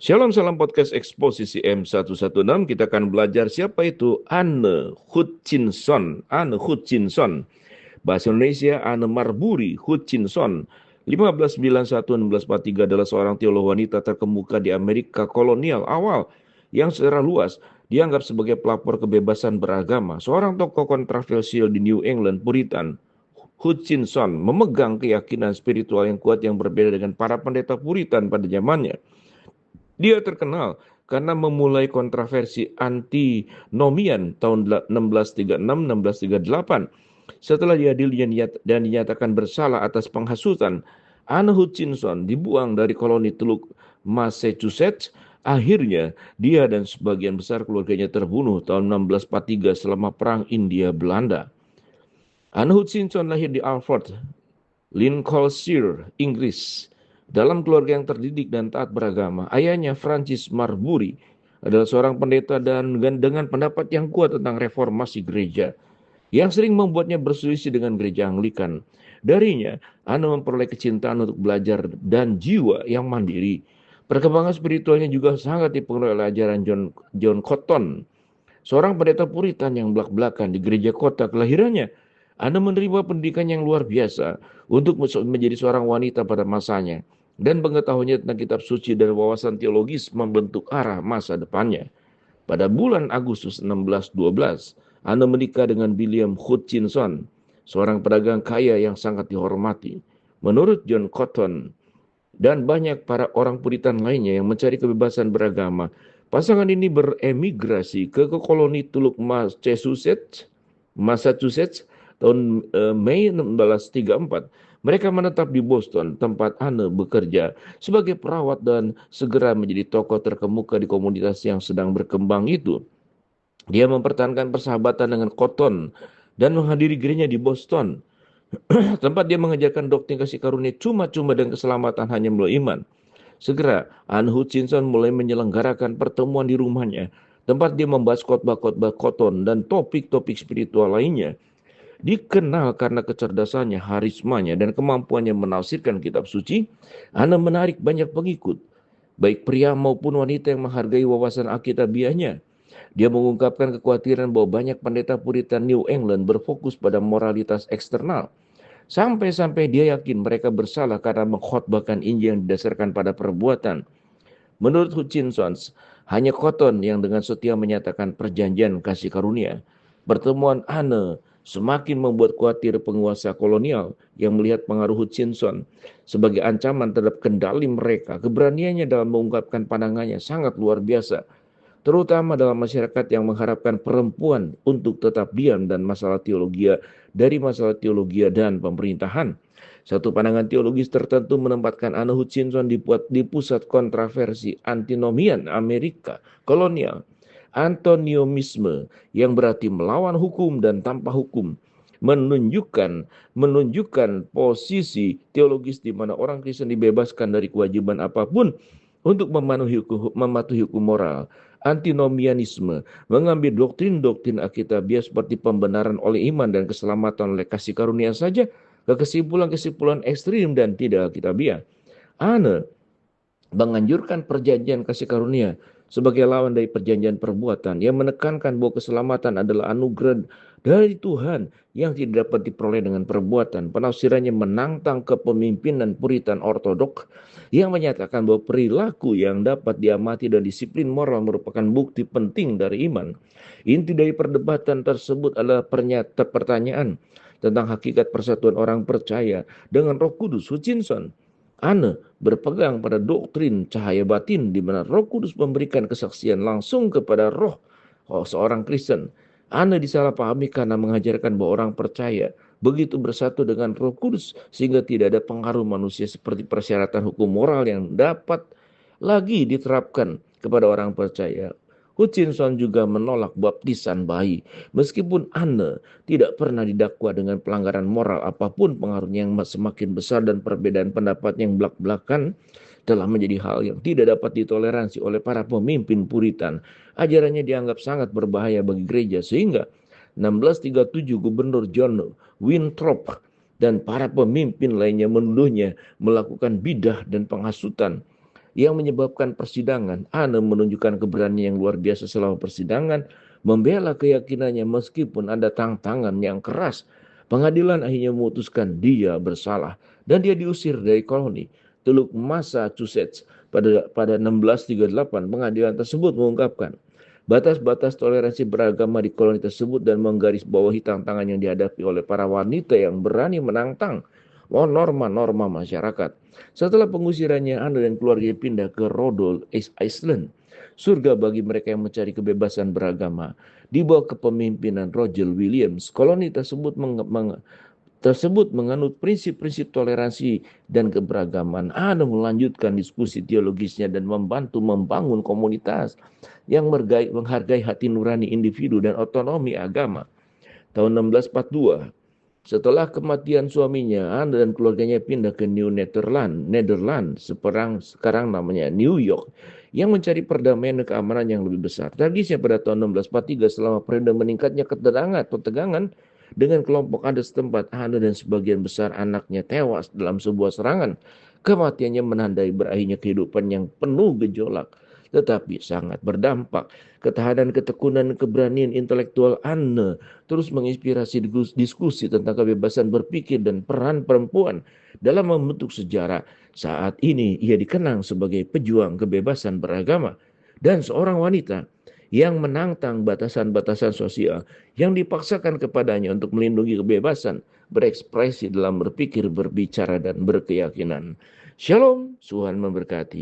Shalom salam podcast Eksposisi M116. Kita akan belajar siapa itu Anne Hutchinson. Anne Hutchinson. Bahasa Indonesia Anne Marbury Hutchinson. 1591-1643 adalah seorang teolog wanita terkemuka di Amerika kolonial awal yang secara luas dianggap sebagai pelopor kebebasan beragama. Seorang tokoh kontroversial di New England Puritan. Hutchinson memegang keyakinan spiritual yang kuat yang berbeda dengan para pendeta Puritan pada zamannya. Dia terkenal karena memulai kontroversi antinomian tahun 1636-1638. Setelah diadili dan dinyatakan bersalah atas penghasutan, Anne Hutchinson dibuang dari koloni Teluk Massachusetts. Akhirnya, dia dan sebagian besar keluarganya terbunuh tahun 1643 selama Perang India-Belanda. Anne Hutchinson lahir di Alford, Lincolnshire, Inggris. Dalam keluarga yang terdidik dan taat beragama, ayahnya Francis Marbury adalah seorang pendeta dan dengan pendapat yang kuat tentang reformasi gereja, yang sering membuatnya berselisih dengan gereja Anglikan. Darinya, Anne memperoleh kecintaan untuk belajar dan jiwa yang mandiri. Perkembangan spiritualnya juga sangat dipengaruhi oleh ajaran John Cotton, seorang pendeta Puritan yang belak-belakan di gereja kota kelahirannya. Anda menerima pendidikan yang luar biasa untuk menjadi seorang wanita pada masanya, dan pengetahuannya tentang kitab suci dan wawasan teologis membentuk arah masa depannya. Pada bulan Agustus 1612, Anda menikah dengan William Hutchinson, seorang pedagang kaya yang sangat dihormati. Menurut John Cotton dan banyak para orang Puritan lainnya yang mencari kebebasan beragama, pasangan ini beremigrasi ke koloni Teluk Massachusetts tahun Mei 1634. Mereka menetap di Boston, tempat Anne bekerja sebagai perawat dan segera menjadi tokoh terkemuka di komunitas yang sedang berkembang itu. Dia mempertahankan persahabatan dengan Cotton dan menghadiri gerenya di Boston, tempat dia mengajarkan doktrin kasih karunia cuma-cuma dan keselamatan hanya melalui iman. Segera, Anne Hutchinson mulai menyelenggarakan pertemuan di rumahnya, tempat dia membahas khotbah-khotbah Cotton dan topik-topik spiritual lainnya. Dikenal karena kecerdasannya, harismanya, dan kemampuannya menafsirkan kitab suci, Anne menarik banyak pengikut, baik pria maupun wanita yang menghargai wawasan Alkitabiahnya. Dia mengungkapkan kekhawatiran bahwa banyak pendeta Puritan New England berfokus pada moralitas eksternal, sampai-sampai dia yakin mereka bersalah karena mengkhotbahkan Injil yang didasarkan pada perbuatan. Menurut Hutchinson, hanya Cotton yang dengan setia menyatakan perjanjian kasih karunia. Pertemuan Anne semakin membuat khawatir penguasa kolonial yang melihat pengaruh Hutchinson sebagai ancaman terhadap kendali mereka. Keberaniannya dalam mengungkapkan pandangannya sangat luar biasa, terutama dalam masyarakat yang mengharapkan perempuan untuk tetap diam dan masalah teologi dan pemerintahan. Satu pandangan teologis tertentu menempatkan Anne Hutchinson di pusat kontroversi antinomian Amerika kolonial, antinomianisme, yang berarti melawan hukum dan tanpa hukum, menunjukkan posisi teologis di mana orang Kristen dibebaskan dari kewajiban apapun untuk mematuhi hukum moral. Antinomianisme mengambil doktrin-doktrin Alkitabiah seperti pembenaran oleh iman dan keselamatan oleh kasih karunia saja ke kesimpulan-kesimpulan ekstrim dan tidak Alkitabiah. Anne menganjurkan perjanjian kasih karunia sebagai lawan dari perjanjian perbuatan, yang menekankan bahwa keselamatan adalah anugerah dari Tuhan yang tidak dapat diperoleh dengan perbuatan. Penafsirannya menantang kepemimpinan Puritan Ortodok yang menyatakan bahwa perilaku yang dapat diamati dan disiplin moral merupakan bukti penting dari iman. Inti dari perdebatan tersebut adalah pertanyaan tentang hakikat persatuan orang percaya dengan Roh Kudus. Hutchinson, Anne berpegang pada doktrin cahaya batin di mana Roh Kudus memberikan kesaksian langsung kepada roh seorang Kristen. Anne disalahpahami karena mengajarkan bahwa orang percaya begitu bersatu dengan Roh Kudus sehingga tidak ada pengaruh manusia seperti persyaratan hukum moral yang dapat lagi diterapkan kepada orang percaya. Hutchinson juga menolak baptisan bayi, meskipun Anne tidak pernah didakwa dengan pelanggaran moral apapun. Pengaruhnya yang semakin besar dan perbedaan pendapat yang belak-belakan telah menjadi hal yang tidak dapat ditoleransi oleh para pemimpin Puritan. Ajarannya dianggap sangat berbahaya bagi gereja, sehingga 1637 Gubernur John Winthrop dan para pemimpin lainnya menuduhnya melakukan bidah dan penghasutan. yang menyebabkan persidangan. Anne menunjukkan keberanian yang luar biasa selama persidangan, membela keyakinannya meskipun ada tantangan yang keras. Pengadilan akhirnya memutuskan dia bersalah dan dia diusir dari koloni Teluk Massachusetts. Pada 1638, pengadilan tersebut mengungkapkan batas-batas toleransi beragama di koloni tersebut dan menggarisbawahi tantangan yang dihadapi oleh para wanita yang berani menantang norma-norma masyarakat. Setelah pengusirannya, Anne dan keluarganya pindah ke Rhode Island, surga bagi mereka yang mencari kebebasan beragama. Di bawah kepemimpinan Roger Williams, koloni tersebut menganut prinsip-prinsip toleransi dan keberagaman. Anne melanjutkan diskusi teologisnya dan membantu membangun komunitas yang menghargai hati nurani individu dan otonomi agama. Tahun 1642, setelah kematian suaminya, Anne dan keluarganya pindah ke New Netherlands, sekarang namanya New York, yang mencari perdamaian dan keamanan yang lebih besar. Tragisnya pada tahun 1643, selama periode meningkatnya ketegangan dengan kelompok adat setempat, Anne dan sebagian besar anaknya tewas dalam sebuah serangan. Kematiannya menandai berakhirnya kehidupan yang penuh gejolak, tetapi sangat berdampak. Ketahanan, ketekunan, keberanian intelektual Anne terus menginspirasi diskusi tentang kebebasan berpikir dan peran perempuan dalam membentuk sejarah. Saat ini ia dikenang sebagai pejuang kebebasan beragama dan seorang wanita yang menantang batasan-batasan sosial yang dipaksakan kepadanya untuk melindungi kebebasan berekspresi dalam berpikir, berbicara, dan berkeyakinan. Shalom, Tuhan memberkati.